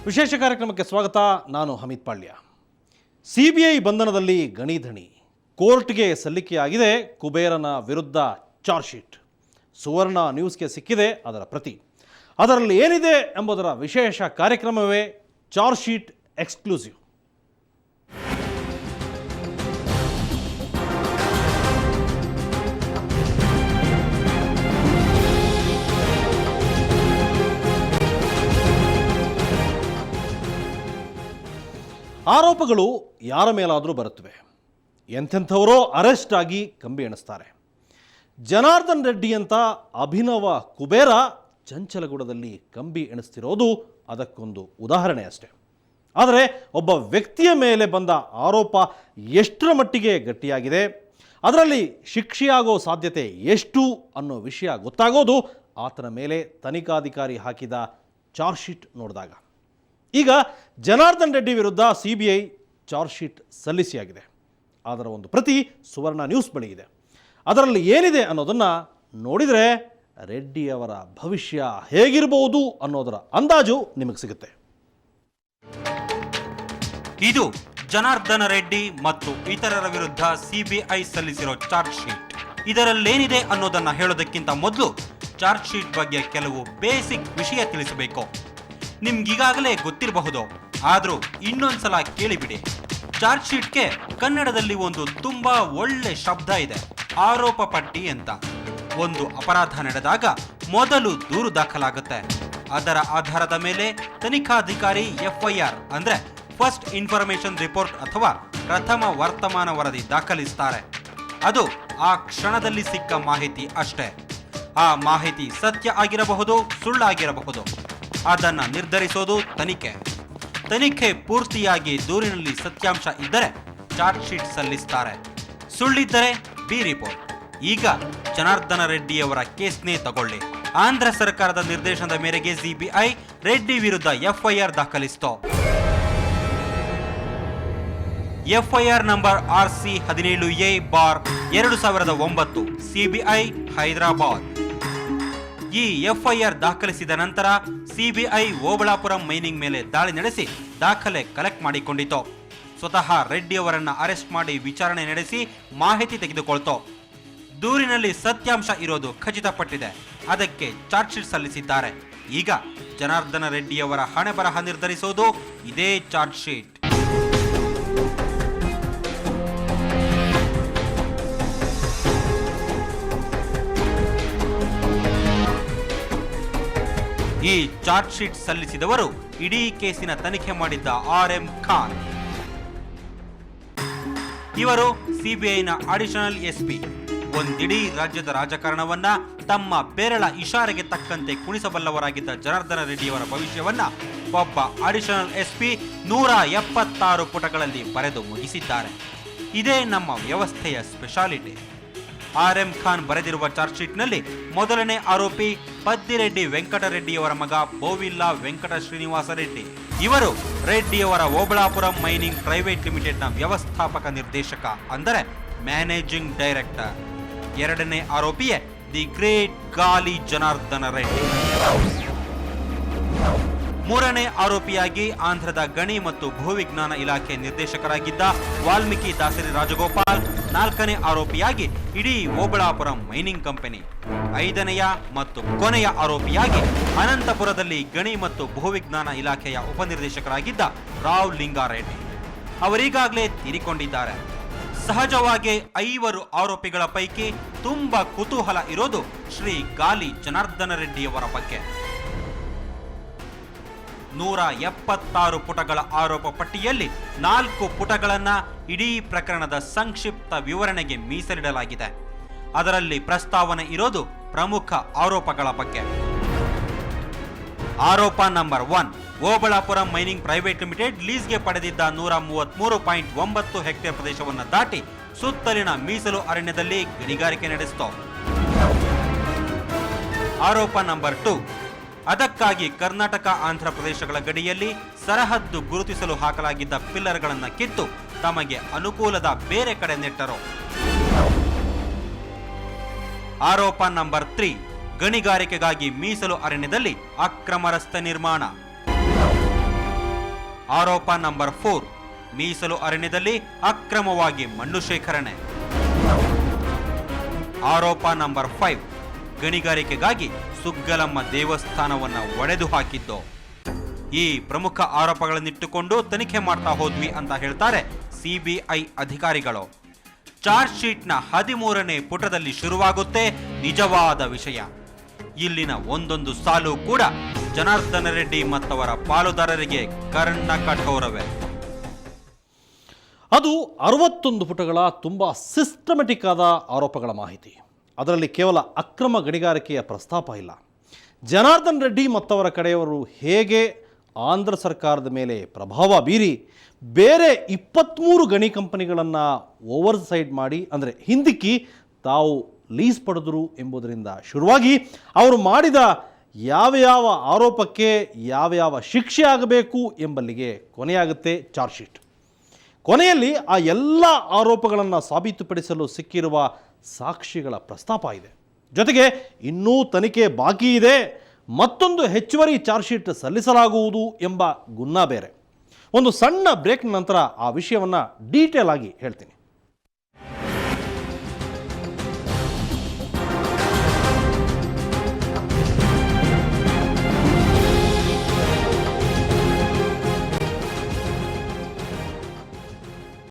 ವಿಶೇಷ ಕಾರ್ಯಕ್ರಮಕ್ಕೆ ಸ್ವಾಗತ. ನಾನು ಹಮೀದ್ ಪಾಳ್ಯ. ಸಿಬಿಐ ಬಂಧನದಲ್ಲಿ ಗಣಿಧಣಿ, ಕೋರ್ಟ್ಗೆ ಸಲ್ಲಿಕೆಯಾಗಿದೆ ಕುಬೇರನ ವಿರುದ್ಧ ಚಾರ್ಜ್ ಶೀಟ್. ಸುವರ್ಣ ನ್ಯೂಸ್ಗೆ ಸಿಕ್ಕಿದೆ ಅದರ ಪ್ರತಿ. ಅದರಲ್ಲಿ ಏನಿದೆ ಎಂಬುದರ ವಿಶೇಷ ಕಾರ್ಯಕ್ರಮವೇ ಚಾರ್ಜ್ ಶೀಟ್ ಎಕ್ಸ್ಕ್ಲೂಸಿವ್. ಆರೋಪಗಳು ಯಾರ ಮೇಲಾದರೂ ಬರುತ್ತವೆ. ಎಂಥೆಂಥವರೋ ಅರೆಸ್ಟ್ ಆಗಿ ಕಂಬಿ ಎಣಿಸ್ತಾರೆ. ಜನಾರ್ದನ್ ರೆಡ್ಡಿ ಅಂತ ಅಭಿನವ ಕುಬೇರ ಚಂಚಲಗೂಡದಲ್ಲಿ ಕಂಬಿ ಎಣಿಸ್ತಿರೋದು ಅದಕ್ಕೊಂದು ಉದಾಹರಣೆ ಅಷ್ಟೆ. ಆದರೆ ಒಬ್ಬ ವ್ಯಕ್ತಿಯ ಮೇಲೆ ಬಂದ ಆರೋಪ ಎಷ್ಟರ ಮಟ್ಟಿಗೆ ಗಟ್ಟಿಯಾಗಿದೆ, ಅದರಲ್ಲಿ ಶಿಕ್ಷೆಯಾಗೋ ಸಾಧ್ಯತೆ ಎಷ್ಟು ಅನ್ನೋ ವಿಷಯ ಗೊತ್ತಾಗೋದು ಆತನ ಮೇಲೆ ತನಿಖಾಧಿಕಾರಿ ಹಾಕಿದ ಚಾರ್ಜ್ ಶೀಟ್ ನೋಡಿದಾಗ. ಈಗ ಜನಾರ್ದನ್ ರೆಡ್ಡಿ ವಿರುದ್ಧ ಸಿಬಿಐ ಚಾರ್ಜ್ ಶೀಟ್ ಸಲ್ಲಿಸಿಯಾಗಿದೆ. ಅದರ ಒಂದು ಪ್ರತಿ ಸುವರ್ಣ ನ್ಯೂಸ್ ಬಳಿ ಇದೆ. ಅದರಲ್ಲಿ ಏನಿದೆ ಅನ್ನೋದನ್ನು ನೋಡಿದರೆ ರೆಡ್ಡಿಯವರ ಭವಿಷ್ಯ ಹೇಗಿರಬಹುದು ಅನ್ನೋದರ ಅಂದಾಜು ನಿಮಗೆ ಸಿಗುತ್ತೆ. ಇದು ಜನಾರ್ದನ ರೆಡ್ಡಿ ಮತ್ತು ಇತರರ ವಿರುದ್ಧ ಸಿಬಿಐ ಸಲ್ಲಿಸಿರೋ ಚಾರ್ಜ್ ಶೀಟ್. ಇದರಲ್ಲೇನಿದೆ ಅನ್ನೋದನ್ನ ಹೇಳೋದಕ್ಕಿಂತ ಮೊದಲು ಚಾರ್ಜ್ ಶೀಟ್ ಬಗ್ಗೆ ಕೆಲವು ಬೇಸಿಕ್ ವಿಷಯ ತಿಳಿಸಬೇಕು. ನಿಮ್ಗೀಗಾಗಲೇ ಗೊತ್ತಿರಬಹುದು, ಆದರೂ ಇನ್ನೊಂದ್ಸಲ ಕೇಳಿಬಿಡಿ. ಚಾರ್ಜ್ ಶೀಟ್ಗೆ ಕನ್ನಡದಲ್ಲಿ ಒಂದು ತುಂಬಾ ಒಳ್ಳೆ ಶಬ್ದ ಇದೆ, ಆರೋಪ ಪಟ್ಟಿ ಅಂತ. ಒಂದು ಅಪರಾಧ ನಡೆದಾಗ ಮೊದಲು ದೂರು ದಾಖಲಾಗುತ್ತೆ. ಅದರ ಆಧಾರದ ಮೇಲೆ ತನಿಖಾಧಿಕಾರಿ FIR ಅಂದ್ರೆ ಫಸ್ಟ್ ಇನ್ಫಾರ್ಮೇಶನ್ ರಿಪೋರ್ಟ್ ಅಥವಾ ಪ್ರಥಮ ವರ್ತಮಾನ ವರದಿ ದಾಖಲಿಸ್ತಾರೆ. ಅದು ಆ ಕ್ಷಣದಲ್ಲಿ ಸಿಕ್ಕ ಮಾಹಿತಿ ಅಷ್ಟೇ. ಆ ಮಾಹಿತಿ ಸತ್ಯ ಆಗಿರಬಹುದು, ಸುಳ್ಳಾಗಿರಬಹುದು. ಅದನ್ನು ನಿರ್ಧರಿಸೋದು ತನಿಖೆ ಪೂರ್ತಿಯಾಗಿ ದೂರಿನಲ್ಲಿ ಸತ್ಯಾಂಶ ಇದ್ದರೆ ಚಾರ್ಜ್ ಶೀಟ್ ಸಲ್ಲಿಸ್ತಾರೆ, ಸುಳ್ಳಿದ್ದರೆ ಬಿ ರಿಪೋರ್ಟ್. ಈಗ ಜನಾರ್ದನ ರೆಡ್ಡಿಯವರ ಕೇಸ್ನೇ ತಗೊಳ್ಳಿ. ಆಂಧ್ರ ಸರ್ಕಾರದ ನಿರ್ದೇಶನದ ಮೇರೆಗೆ ಸಿಬಿಐ ರೆಡ್ಡಿ ವಿರುದ್ಧ FIR ದಾಖಲಿಸಿತು. FIR number RC 17A/2009 CBI Hyderabad. ಈ FIR ದಾಖಲಿಸಿದ ನಂತರ ಸಿಬಿಐ ಓಬಳಾಪುರಂ ಮೈನಿಂಗ್ ಮೇಲೆ ದಾಳಿ ನಡೆಸಿ ದಾಖಲೆ ಕಲೆಕ್ಟ್ ಮಾಡಿಕೊಂಡಿತು. ಸ್ವತಃ ರೆಡ್ಡಿಯವರನ್ನ ಅರೆಸ್ಟ್ ಮಾಡಿ ವಿಚಾರಣೆ ನಡೆಸಿ ಮಾಹಿತಿ ತೆಗೆದುಕೊಳ್ತು. ದೂರಿನಲ್ಲಿ ಸತ್ಯಾಂಶ ಇರೋದು ಖಚಿತಪಟ್ಟಿದೆ. ಅದಕ್ಕೆ ಚಾರ್ಜ್ ಶೀಟ್ ಸಲ್ಲಿಸಿದ್ದಾರೆ. ಈಗ ಜನಾರ್ದನ ರೆಡ್ಡಿಯವರ ಹಣೆ ಬರಹ ನಿರ್ಧರಿಸೋದು ಇದೇ ಚಾರ್ಜ್ ಶೀಟ್. ಈ ಚಾರ್ಜ್ ಶೀಟ್ ಸಲ್ಲಿಸಿದವರು ಇಡೀ ಕೇಸಿನ ತನಿಖೆ ಮಾಡಿದ್ದ RM ಖಾನ್. ಇವರು ಸಿಬಿಐನ ಅಡಿಷನಲ್ SP. ಒಂದಿಡೀ ರಾಜ್ಯದ ರಾಜಕಾರಣವನ್ನ ತಮ್ಮ ಬೆರಳ ಇಶಾರೆಗೆ ತಕ್ಕಂತೆ ಕುಣಿಸಬಲ್ಲವರಾಗಿದ್ದ ಜನಾರ್ದನ ರೆಡ್ಡಿಯವರ ಭವಿಷ್ಯವನ್ನ ಒಬ್ಬ ಅಡಿಷನಲ್ SP 176 ಪುಟಗಳಲ್ಲಿ ಬರೆದು ಮುಗಿಸಿದ್ದಾರೆ. ಇದೇ ನಮ್ಮ ವ್ಯವಸ್ಥೆಯ ಸ್ಪೆಷಾಲಿಟಿ. RM ಖಾನ್ ಬರೆದಿರುವ ಚಾರ್ಜ್ ಶೀಟ್ನಲ್ಲಿ ಮೊದಲನೇ ಆರೋಪಿ ಪದ್ದಿರೆಡ್ಡಿ ವೆಂಕಟರೆಡ್ಡಿಯವರ ಮಗ ಬೋವಿಲ್ಲ ವೆಂಕಟ ಶ್ರೀನಿವಾಸ ರೆಡ್ಡಿ. ಇವರು ರೆಡ್ಡಿಯವರ ಓಬಳಾಪುರಂ ಮೈನಿಂಗ್ ಪ್ರೈವೇಟ್ ಲಿಮಿಟೆಡ್ನ ವ್ಯವಸ್ಥಾಪಕ ನಿರ್ದೇಶಕ, ಅಂದರೆ ಮ್ಯಾನೇಜಿಂಗ್ ಡೈರೆಕ್ಟರ್. ಎರಡನೇ ಆರೋಪಿಯೇ ದಿ ಗ್ರೇಟ್ ಗಾಲಿ ಜನಾರ್ದನ ರೆಡ್ಡಿ. ಮೂರನೇ ಆರೋಪಿಯಾಗಿ ಆಂಧ್ರದ ಗಣಿ ಮತ್ತು ಭೂವಿಜ್ಞಾನ ಇಲಾಖೆ ನಿರ್ದೇಶಕರಾಗಿದ್ದ ವಾಲ್ಮೀಕಿ ದಾಸರಿ ರಾಜಗೋಪಾಲ್. ನಾಲ್ಕನೇ ಆರೋಪಿಯಾಗಿ ಇಡೀ ಓಬಳಾಪುರಂ ಮೈನಿಂಗ್ ಕಂಪನಿ. ಐದನೆಯ ಮತ್ತು ಕೊನೆಯ ಆರೋಪಿಯಾಗಿ ಅನಂತಪುರದಲ್ಲಿ ಗಣಿ ಮತ್ತು ಭೂವಿಜ್ಞಾನ ಇಲಾಖೆಯ ಉಪನಿರ್ದೇಶಕರಾಗಿದ್ದ ರಾವ್ ಲಿಂಗಾರೆಡ್ಡಿ. ಅವರೀಗಾಗಲೇ ತೀರಿಕೊಂಡಿದ್ದಾರೆ. ಸಹಜವಾಗಿ 5 ಆರೋಪಿಗಳ ಪೈಕಿ ತುಂಬಾ ಕುತೂಹಲ ಇರೋದು ಶ್ರೀ ಗಾಲಿ ಜನಾರ್ದನ ರೆಡ್ಡಿಯವರ ಬಗ್ಗೆ. 176 ಪುಟಗಳ ಆರೋಪ ಪಟ್ಟಿಯಲ್ಲಿ 4 ಪುಟಗಳನ್ನ ಇಡೀ ಪ್ರಕರಣದ ಸಂಕ್ಷಿಪ್ತ ವಿವರಣೆಗೆ ಮೀಸಲಿಡಲಾಗಿದೆ. ಅದರಲ್ಲಿ ಪ್ರಸ್ತಾವನೆ ಇರೋದು ಪ್ರಮುಖ ಆರೋಪಗಳ ಬಗ್ಗೆ. ಆರೋಪ number 1, Obulapuram mining private limited ಲೀಸ್ಗೆ ಪಡೆದಿದ್ದ 133.9 ಹೆಕ್ಟೇರ್ ಪ್ರದೇಶವನ್ನು ದಾಟಿ ಸುತ್ತಲಿನ ಮೀಸಲು ಅರಣ್ಯದಲ್ಲಿ ಗಣಿಗಾರಿಕೆ ನಡೆಸಿತು. ಆರೋಪ ನಂಬರ್ 2, ಅದಕ್ಕಾಗಿ ಕರ್ನಾಟಕ ಆಂಧ್ರ ಪ್ರದೇಶಗಳ ಗಡಿಯಲ್ಲಿ ಸರಹದ್ದು ಗುರುತಿಸಲು ಹಾಕಲಾಗಿದ್ದ ಪಿಲ್ಲರ್ಗಳನ್ನು ಕಿತ್ತು ತಮಗೆ ಅನುಕೂಲದ ಬೇರೆ ಕಡೆ ನೆಟ್ಟರು. ಆರೋಪ ನಂಬರ್ 3, ಗಣಿಗಾರಿಕೆಗಾಗಿ ಮೀಸಲು ಅರಣ್ಯದಲ್ಲಿ ಅಕ್ರಮ ರಸ್ತೆ ನಿರ್ಮಾಣ. ಆರೋಪ ನಂಬರ್ 4, ಮೀಸಲು ಅರಣ್ಯದಲ್ಲಿ ಅಕ್ರಮವಾಗಿ ಮಣ್ಣು ಶೇಖರಣೆ. ಆರೋಪ ನಂಬರ್ 5, ಗಣಿಗಾರಿಕೆಗಾಗಿ ಸುಗ್ಗಲಮ್ಮ ದೇವಸ್ಥಾನವನ್ನ ಒಡೆದು ಹಾಕಿದ್ದು. ಈ ಪ್ರಮುಖ ಆರೋಪಗಳನ್ನಿಟ್ಟುಕೊಂಡು ತನಿಖೆ ಮಾಡ್ತಾ ಹೋದ್ವಿ ಅಂತ ಹೇಳ್ತಾರೆ ಸಿಬಿಐ ಅಧಿಕಾರಿಗಳು. ಚಾರ್ಜ್ ಶೀಟ್ನ 13ನೇ ಪುಟದಲ್ಲಿ ಶುರುವಾಗುತ್ತೆ ನಿಜವಾದ ವಿಷಯ. ಇಲ್ಲಿನ ಒಂದೊಂದು ಸಾಲು ಕೂಡ ಜನಾರ್ದನ ರೆಡ್ಡಿ ಮತ್ತವರ ಪಾಲುದಾರರಿಗೆ ಕರ್ಣ ಕಠೋರವೇ. ಅದು 61 ಪುಟಗಳ ತುಂಬ ಸಿಸ್ಟಮೆಟಿಕ್ ಆದ ಆರೋಪಗಳ ಮಾಹಿತಿ. ಅದರಲ್ಲಿ ಕೇವಲ ಅಕ್ರಮ ಗಣಿಗಾರಿಕೆಯ ಪ್ರಸ್ತಾಪ ಇಲ್ಲ. ಜನಾರ್ದನ್ ರೆಡ್ಡಿ ಮತ್ತವರ ಕಡೆಯವರು ಹೇಗೆ ಆಂಧ್ರ ಸರ್ಕಾರದ ಮೇಲೆ ಪ್ರಭಾವ ಬೀರಿ ಬೇರೆ 23 ಗಣಿ ಕಂಪನಿಗಳನ್ನು ಓವರ್ಸೈಡ್ ಮಾಡಿ, ಅಂದರೆ ಹಿಂದಿಕ್ಕಿ ತಾವು ಲೀಸ್ ಪಡೆದರು ಎಂಬುದರಿಂದ ಶುರುವಾಗಿ ಅವರು ಮಾಡಿದ ಯಾವ ಆರೋಪಕ್ಕೆ ಯಾವ ಶಿಕ್ಷೆ ಆಗಬೇಕು ಎಂಬಲ್ಲಿಗೆ ಕೊನೆಯಾಗುತ್ತೆ ಚಾರ್ಜ್ ಶೀಟ್. ಕೊನೆಯಲ್ಲಿ ಆ ಎಲ್ಲ ಆರೋಪಗಳನ್ನು ಸಾಬೀತುಪಡಿಸಲು ಸಿಕ್ಕಿರುವ ಸಾಕ್ಷಿಗಳ ಪ್ರಸ್ತಾಪ ಇದೆ. ಜೊತೆಗೆ ಇನ್ನೂ ತನಿಖೆ ಬಾಕಿ ಇದೆ, ಮತ್ತೊಂದು ಹೆಚ್ಚುವರಿ ಚಾರ್ಜ್ ಶೀಟ್ ಸಲ್ಲಿಸಲಾಗುವುದು ಎಂಬ ಗುನ್ನ ಬೇರೆ. ಒಂದು ಸಣ್ಣ ಬ್ರೇಕ್ ನಂತರ ಆ ವಿಷಯವನ್ನು ಡೀಟೇಲ್ ಆಗಿ ಹೇಳ್ತೀನಿ.